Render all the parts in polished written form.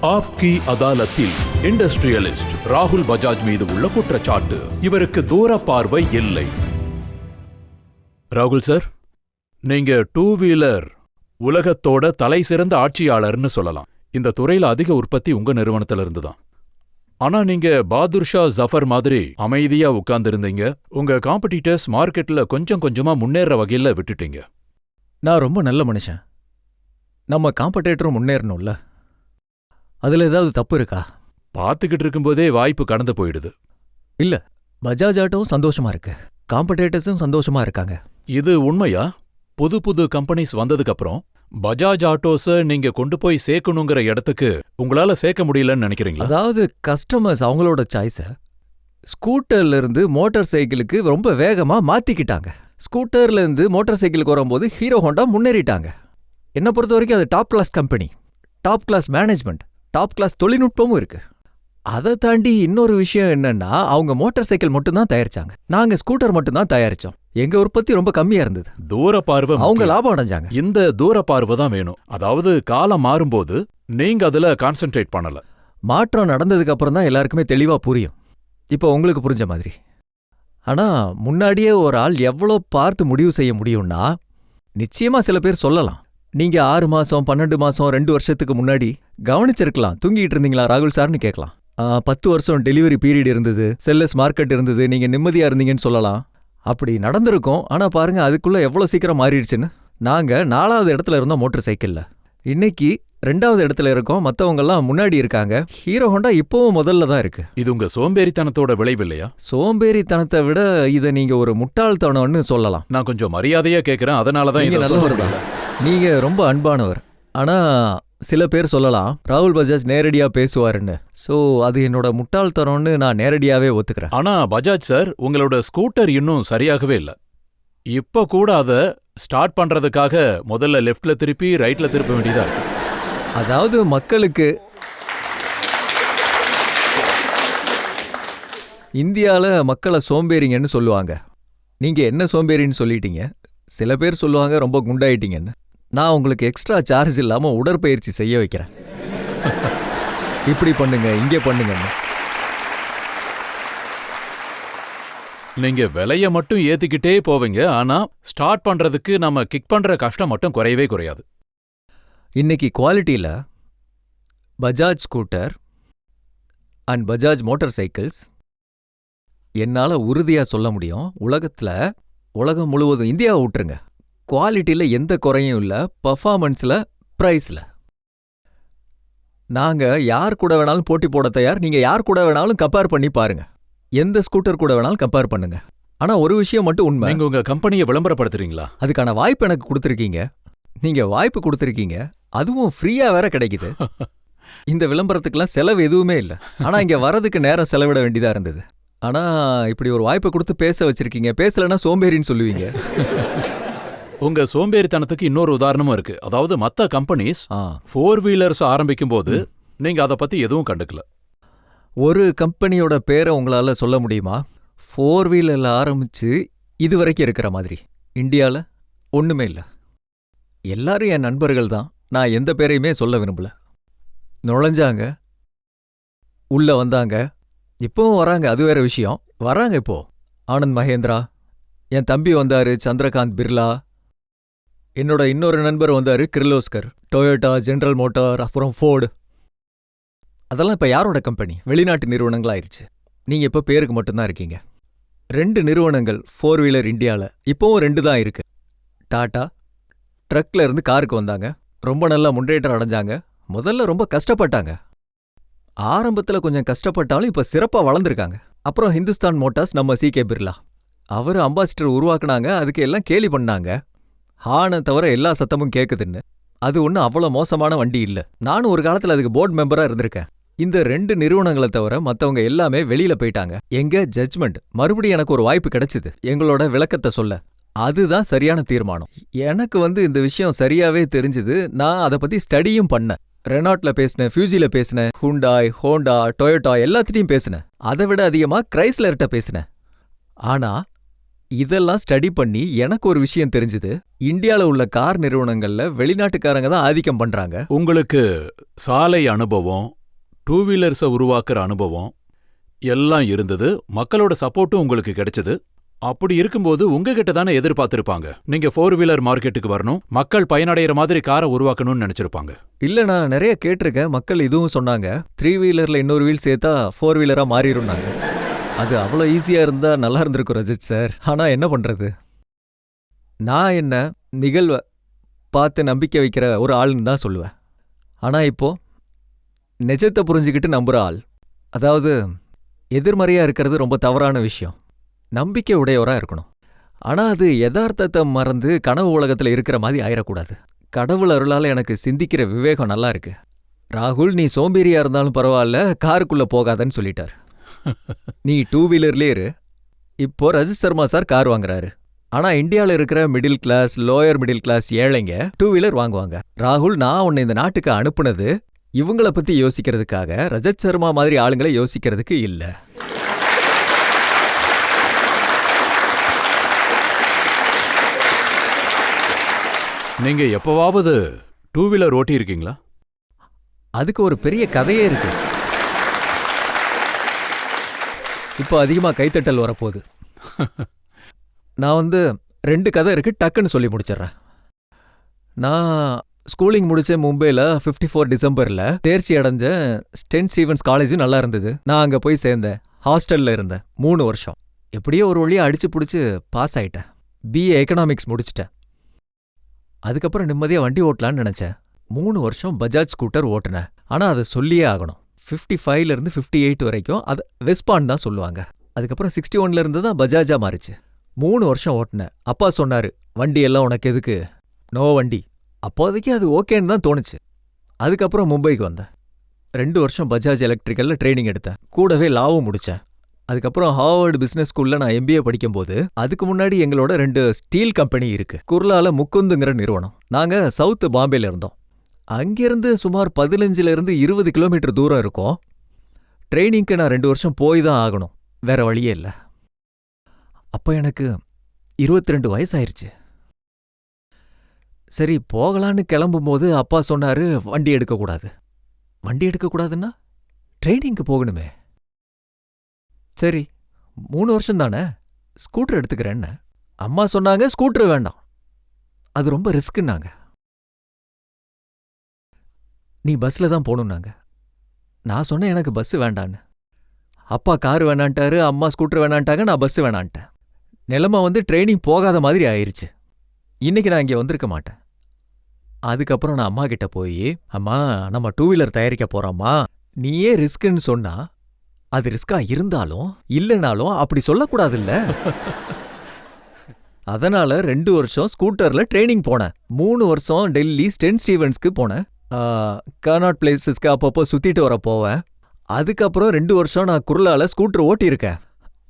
ஆப்கி அதாலத்தில் industrialist ராகுல் பஜாஜ் மீது உள்ள குற்றச்சாட்டு. இவருக்கு தூர பார்வை இல்லை. ராகுல் சார், நீங்க டூ வீலர் உலகத்தோட தலை சிறந்த ஆட்சியாளர்னு சொல்லலாம். இந்த துறையில அதிக உற்பத்தி உங்க நிறுவனத்துல இருந்துதான். ஆனா நீங்க பாதுர் ஷா ஜஃபர் மாதிரி அமைதியா உட்கார்ந்திருந்தீங்க. உங்க காம்படிட்டர்ஸ் மார்க்கெட்ல கொஞ்சம் கொஞ்சமா முன்னேற வகையில விட்டுட்டீங்க. நான் ரொம்ப நல்ல மனுஷன். நம்ம காம்படேட்டரும் முன்னேறணும்ல. அதுல ஏதாவது தப்பு இருக்கா? பார்த்துக்கிட்டு இருக்கும்போதே வாய்ப்பு கடந்து போயிடுது. இல்ல, பஜாஜ் ஆட்டோவும் சந்தோஷமா இருக்கு, காம்படேட்டர்ஸும் சந்தோஷமா இருக்காங்க. இது உண்மையா? புது புது கம்பெனிஸ் வந்ததுக்கு அப்புறம் பஜாஜ் ஆட்டோஸ நீங்க கொண்டு போய் சேர்க்கணுங்கிற இடத்துக்கு உங்களால சேர்க்க முடியலன்னு நினைக்கிறீங்களா? அதாவது கஸ்டமர்ஸ் அவங்களோட சாய்ஸ ஸ்கூட்டர்ல இருந்து மோட்டார் சைக்கிளுக்கு ரொம்ப வேகமா மாத்திக்கிட்டாங்க. ஸ்கூட்டர்ல இருந்து மோட்டார் சைக்கிளுக்கு வரும்போது ஹீரோ ஹோண்டா முன்னேறிட்டாங்க. என்னை பொறுத்த வரைக்கும் அது top class company, top class management, top class தொழில்நுட்பமும் இருக்கு. அதை தாண்டி இன்னொரு விஷயம் என்னன்னா, அவங்க மோட்டார் சைக்கிள் மட்டும்தான் தயாரிச்சாங்க, நாங்க ஸ்கூட்டர் மட்டும்தான் தயாரிச்சோம். எங்க உற்பத்தி ரொம்ப கம்மியா இருந்தது. தூர பார்வை, அவங்க லாபம் அடைஞ்சாங்க. இந்த தூர பார்வை தான் வேணும். அதாவது காலம் மாறும்போது நீங்க அதுல கான்சென்ட்ரேட் பண்ணல. மாற்றம் நடந்ததுக்கு அப்புறம் தான் எல்லாருக்குமே தெளிவா புரியும். இப்போ உங்களுக்கு புரிஞ்ச மாதிரி. ஆனா முன்னாடியே ஒரு ஆள் எவ்வளோ பார்த்து முடிவு செய்ய முடியும்னா, நிச்சயமா சில பேர் சொல்லலாம், நீங்க 6 மாசம் 12 மாசம் 2 வருஷத்துக்கு முன்னாடி கவனிச்சிருக்கலாம், தூங்கிட்டு இருந்தீங்களா ராகுல் சார்னு கேட்கலாம். 10 வருஷம் டெலிவரி பீரியட் இருந்தது, செல்லஸ் மார்க்கெட் இருந்தது, நீங்க நிம்மதியா இருந்தீங்கன்னு சொல்லலாம். அப்படி நடந்திருக்கும். ஆனா பாருங்க அதுக்குள்ள எவ்வளவு சீக்கிரம் மாறிடுச்சுன்னு. நாங்க 4வது இடத்துல இருந்தோம் மோட்டார் சைக்கிள்ல, இன்னைக்கு 2வது இடத்துல இருக்கோம். மத்தவங்கெல்லாம் முன்னாடி இருக்காங்க. ஹீரோ ஹோண்டா இப்பவும் முதல்ல தான் இருக்கு. இது உங்க சோம்பேறித்தனத்தோட விளைவு இல்லையா? சோம்பேறித்தனத்தை விட இதை நீங்க ஒரு முட்டாள்தனம்னு சொல்லலாம். நான் கொஞ்சம் மரியாதையா கேட்கிறேன், அதனாலதான் நீங்க நல்லவர், நீங்க ரொம்ப அன்பானவர். ஆனா சில பேர் சொல்லலாம் ராகுல் பஜாஜ் நேரடியா பேசுவாருன்னு. சோ அது என்னோட முட்டாள்தனம்னு நான் நேரடியாவே ஒத்துக்கிறேன். ஆனா பஜாஜ் சார், உங்களோட ஸ்கூட்டர் இன்னும் சரியாகவே இல்ல. இப்ப கூட அதை ஸ்டார்ட் பண்றதுக்காக முதல்ல லெஃப்ட்ல திருப்பி ரைட்ல திருப்ப வேண்டியதா இருக்கு. அதாவது மக்களுக்கு இந்தியால மக்களை சோம்பேறிங்கன்னு சொல்லுவாங்க. நீங்க என்ன சோம்பேறின்னு சொல்லிட்டீங்க. சில பேர் சொல்லுவாங்க ரொம்ப குண்டாயிட்டீங்கன்னு. நான் உங்களுக்கு எக்ஸ்ட்ரா சார்ஜ் இல்லாம உடற்பயிற்சி செய்ய வைக்கிறேன். இப்படி பண்ணுங்க, இங்கே பண்ணுங்கன்னு. நீங்க விலைய மட்டும் ஏத்திக்கிட்டே போவீங்க, ஆனா ஸ்டார்ட் பண்றதுக்கு நம்ம கிக் பண்ற கஷ்டம் மட்டும் குறையவே குறையாது. இன்னைக்கு குவாலிட்டியில Bajaj scooter and Bajaj motorcycles என்னால உறுதியா சொல்ல முடியும், உலகம் முழுவதும், இந்தியாவை விட்டுருங்க, குவாலிட்டியில எந்த குறையும் இல்ல, பர்ஃபார்மன்ஸ்ல, பிரைஸ்ல. நாங்க யார் கூட வேணாலும் போட்டி போட தயார். நீங்க யார் கூட வேணாலும் கம்பேர் பண்ணி பாருங்க, எந்த ஸ்கூட்டர் கூட வேணாலும் கம்பேர் பண்ணுங்க. ஆனா ஒரு விஷயம் மட்டும் உண்மை, நீங்க உங்க கம்பெனியை விளம்பரப்படுத்துறீங்களா? அதுக்கான வாய்ப்பு எனக்கு கொடுத்துருக்கீங்க. நீங்க வாய்ப்பு கொடுத்துருக்கீங்க, அதுவும் ஃப்ரீயா வேற கிடைக்குது. இந்த விளம்பரத்துக்கெல்லாம் செலவு எதுவுமே இல்லை. ஆனா இங்க வரதுக்கு நேரம் செலவிட வேண்டியதா இருந்தது. ஆனா இப்படி ஒரு வாய்ப்பை கொடுத்து பேச வச்சிருக்கீங்க. பேசலன்னா சோம்பேறின்னு சொல்லுவீங்க. உங்க சோம்பேறித்தனத்துக்கு இன்னொரு உதாரணமும் இருக்கு. அதாவது மத்த கம்பெனிஸ் 4 வீலர்ஸ் ஆரம்பிக்கும் போது நீங்க அதை பத்தி எதுவும் கண்டுக்கல. ஒரு கம்பெனியோட பேரை உங்களால சொல்ல முடியுமா? 4 வீலர்ல ஆரம்பிச்சு இது வரைக்கும் இருக்கிற மாதிரி இந்தியால ஒண்ணுமே இல்லை. எல்லாரும் என் நண்பர்கள் தான். நான் எந்த பேரையுமே சொல்ல விரும்பல. நுழைஞ்சாங்க, உள்ள வந்தாங்க, இப்பவும் வராங்க, அது வேற விஷயம். வராங்க இப்போ. ஆனந்த் மகேந்திரா, என் தம்பி வந்தாரு சந்திரகாந்த் பிர்லா, என்னோட இன்னொரு நண்பர் வந்தாரு கிர்லோஸ்கர், டொயோட்டா, ஜெனரல் மோட்டார், அப்புறம் ஃபோர்டு. அதெல்லாம் இப்ப யாரோட கம்பெனி? வெளிநாட்டு நிறுவனங்களாயிருச்சு. நீங்க இப்ப பேருக்கு மட்டும்தான் இருக்கீங்க. 2 நிறுவனங்கள் 4 வீலர் இந்தியால இப்பவும் 2 தான் இருக்கு. டாடா ட்ரக்ல இருந்து காருக்கு வந்தாங்க, ரொம்ப நல்லா முன்னேற்றம் அடைஞ்சாங்க. முதல்ல ரொம்ப கஷ்டப்பட்டாங்க, ஆரம்பத்துல கொஞ்சம் கஷ்டப்பட்டாலும் இப்ப சிறப்பா வளர்ந்துருக்காங்க. அப்புறம் ஹிந்துஸ்தான் மோட்டார்ஸ், நம்ம CK பிர்லா, அவரு அம்பாசிடர் உருவாக்குனாங்க. அதுக்கு எல்லாம் கேலி பண்ணாங்க, ஹானை தவிர எல்லா சத்தமும் கேக்குதுன்னு. அது ஒன்றும் அவ்வளோ மோசமான வண்டி இல்லை. நானும் ஒரு காலத்தில் அதுக்கு போர்டு மெம்பரா இருந்திருக்கேன். இந்த 2 நிறுவனங்களை தவிர மற்றவங்க எல்லாமே வெளியில போயிட்டாங்க. எங்க ஜட்ஜ்மெண்ட், மறுபடியும் எனக்கு ஒரு வாய்ப்பு கிடைச்சது எங்களோட விளக்கத்தை சொல்ல. அதுதான் சரியான தீர்மானம். எனக்கு இந்த விஷயம் சரியாவே தெரிஞ்சது. நான் அதை பத்தி ஸ்டடியும் பண்ணேன். ரெனால்ட்ல பேசினேன், ஃபியூஜில பேசினேன், ஹுண்டாய், ஹோண்டா, டொயோட்டா எல்லாத்திட்டையும் பேசினேன். அதை விட அதிகமா கிரைஸ்லர்கிட்ட பேசினேன். ஆனா இதெல்லாம் ஸ்டடி பண்ணி எனக்கு ஒரு விஷயம் தெரிஞ்சுது. இந்தியால உள்ள கார் நிறுவனங்கள்ல வெளிநாட்டுக்காரங்க தான் ஆதிக்கம் பண்றாங்க. உங்களுக்கு சாலை அனுபவம், டூ வீலர்ஸை உருவாக்குற அனுபவம் எல்லாம் இருந்தது. மக்களோட சப்போர்ட்டும் உங்களுக்கு கிடைச்சது. அப்படி இருக்கும்போது உங்ககிட்ட தானே எதிர்பார்த்திருப்பாங்க. நீங்க ஃபோர் வீலர் மார்க்கெட்டுக்கு வரணும், மக்கள் பயனடைகிற மாதிரி காரை உருவாக்கணும்னு நினைச்சிருப்பாங்க. இல்ல, நான் நிறைய கேட்டிருக்கேன். மக்கள் இதுவும் சொன்னாங்க. 3 வீலர்ல இன்னொரு வீல் சேர்த்தா 4 வீலரா மாறிடும்னாங்க. அது அவ்வளோ ஈஸியா இருந்தா நல்லா இருந்திருக்கும் ரஜித் சார். ஆனா என்ன பண்றது? நான் என்ன நிகழ்வை பார்த்து நம்பிக்கை வைக்கிற ஒரு ஆள்னு தான் சொல்லுவேன். ஆனா இப்போ நிஜத்தை புரிஞ்சுக்கிட்டு நம்புற ஆள். அதாவது எதிர்மறையா இருக்கிறது ரொம்ப தவறான விஷயம். நம்பிக்கை உடையவரா இருக்கணும். ஆனா அது யதார்த்தத்தை மறந்து கனவு உலகத்துல இருக்கிற மாதிரி ஆயிடக்கூடாது. கடவுள் அருளால எனக்கு சிந்திக்கிற விவேகம் நல்லா இருக்கு. ராகுல், நீ சோம்பேறியா இருந்தாலும் பரவாயில்ல, காருக்குள்ள போகாதன்னு சொல்லிட்டார். நீ 2 வீலர்லயே இரு. இப்போ ரஜித் சர்மா சார் கார் வாங்குறாரு. ஆனா இந்தியால இருக்கிற middle class, lower middle class ஏழைங்க 2 வீலர் வாங்குவாங்க. ராகுல், நான் உன்னை இந்த நாட்டுக்கு அனுப்புனது இவங்கள பத்தி யோசிக்கிறதுக்காக, ரஜத் சர்மா மாதிரி ஆளுங்களை யோசிக்கிறதுக்கு இல்ல. நீங்க எப்பவாவது டூ வீலர் ஓட்டி இருக்கீங்களா? அதுக்கு ஒரு பெரிய கதையே இருக்கு. இப்போ அதிகமா கைத்தட்டல் வரப்போகுது. நான் 2 கதை இருக்கு, டக்குன்னு சொல்லி முடிச்சிடுறேன். நான் ஸ்கூலிங் முடிச்ச மும்பையில் 54 டிசம்பரில் தேர்ச்சி அடைஞ்ச ஸ்டென்ட் ஸ்டீவன்ஸ் காலேஜும் நல்லா இருந்தது. நான் அங்கே போய் சேர்ந்தேன். ஹாஸ்டலில் இருந்தேன் 3 வருஷம். எப்படியோ ஒரு வழியாக அடிச்சு பிடிச்சி பாஸ் ஆயிட்டேன். BA எக்கனாமிக்ஸ் முடிச்சிட்டேன். அதுக்கப்புறம் நிம்மதியாக வண்டி ஓட்டலான்னு நினச்சேன். 3 வருஷம் பஜாஜ் ஸ்கூட்டர் ஓட்டினேன். ஆனால் அதை சொல்லியே ஆகணும். 55லேருந்து 58 வரைக்கும் அதை வெஸ்பான் தான் சொல்லுவாங்க. அதுக்கப்புறம் 61லேருந்து தான் பஜாஜா மாறிச்சு. 3 வருஷம் ஓட்டினேன். அப்பா சொன்னார், வண்டி எல்லாம் உனக்கு எதுக்கு, நோ வண்டி. அப்போதைக்கு அது ஓகேன்னு தான் தோணுச்சு. அதுக்கப்புறம் மும்பைக்கு வந்தேன். 2 வருஷம் பஜாஜ் எலக்ட்ரிக்கலில் ட்ரைனிங் எடுத்தேன். கூடவே லாவும் முடித்தேன். அதுக்கப்புறம் ஹார்வர்டு பிஸ்னஸ் ஸ்கூலில் நான் MBA படிக்கும்போது, அதுக்கு முன்னாடி எங்களோட 2 ஸ்டீல் கம்பெனி இருக்கு. குர்லால முக்குந்துங்கிற நிறுவனம். நாங்கள் சவுத் பாம்பேல இருந்தோம். அங்கிருந்து சுமார் 15லேருந்து 20 கிலோமீட்டர் தூரம் இருக்கும். ட்ரைனிங்க்கு நான் 2 வருஷம் போய் தான் ஆகணும். வேற வழியே இல்லை. அப்போ எனக்கு 22 வயசாயிருச்சு. சரி, போகலான்னு கிளம்பும்போது அப்பா சொன்னாரு, வண்டி எடுக்கக்கூடாது. வண்டி எடுக்கக்கூடாதுன்னா ட்ரைனிங்க்கு போகணுமே. சரி, 3 வருஷம் தானே, ஸ்கூட்டர் எடுத்துக்கிறேன்னு. அம்மா சொன்னாங்க, ஸ்கூட்டர் வேண்டாம், அது ரொம்ப ரிஸ்க்குன்னாங்க. நீ பஸ்ல தான் போகணுன்னாங்க. நான் சொன்னேன் எனக்கு பஸ் வேண்டான்னு. அப்பா கார் வேணான்ட்டாரு, அம்மா ஸ்கூட்டர் வேணான்ட்டாங்க, நான் பஸ் வேணான்ட்டேன். நிலைமை ட்ரைனிங் போகாத மாதிரி ஆயிருச்சு. இன்னைக்கு நான் இங்கே வந்திருக்க மாட்டேன். அதுக்கப்புறம் நான் அம்மா கிட்ட போய், அம்மா நம்ம 2 வீலர் தயாரிக்க போறோம்மா, நீயே ரிஸ்க்குன்னு சொன்னா அது ரிஸ்கா இருந்தாலும் இல்லைனாலும் அப்படி சொல்லக்கூடாதுல்ல. அதனால 2 வருஷம் ஸ்கூட்டர்ல ட்ரைனிங் போனேன். 3 வருஷம் டெல்லி ஸ்டென்ட் ஸ்டீவன்ஸ்க்கு போனேன். கர்நாட் பிளேசஸ்க்கு அப்பப்போ சுத்திட்டு வர போவேன். அதுக்கப்புறம் 2 வருஷம் நான் குர்லால ஸ்கூட்டர் ஓட்டியிருக்கேன்.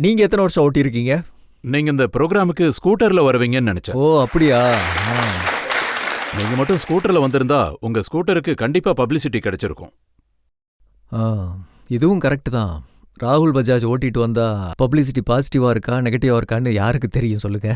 நீங்க எத்தனை வருஷம் ஓட்டியிருக்கீங்க? நீங்க இந்த ப்ரோக்ராமுக்கு ஸ்கூட்டர்ல வருவீங்கன்னு நினைச்சேன். ஓ அப்படியா? நீங்க மட்டும் ஸ்கூட்டர்ல வந்திருந்தா உங்க ஸ்கூட்டருக்கு கண்டிப்பா பப்ளிசிட்டி கிடைச்சிருக்கும். இதுவும் கரெக்ட் தான். ராகுல் பஜாஜ் ஓட்டிட்டு வந்தா பப்ளிசிட்டி பாசிட்டிவா இருக்கா நெகட்டிவா இருக்கான்னு யாருக்கு தெரியும் சொல்லுங்க.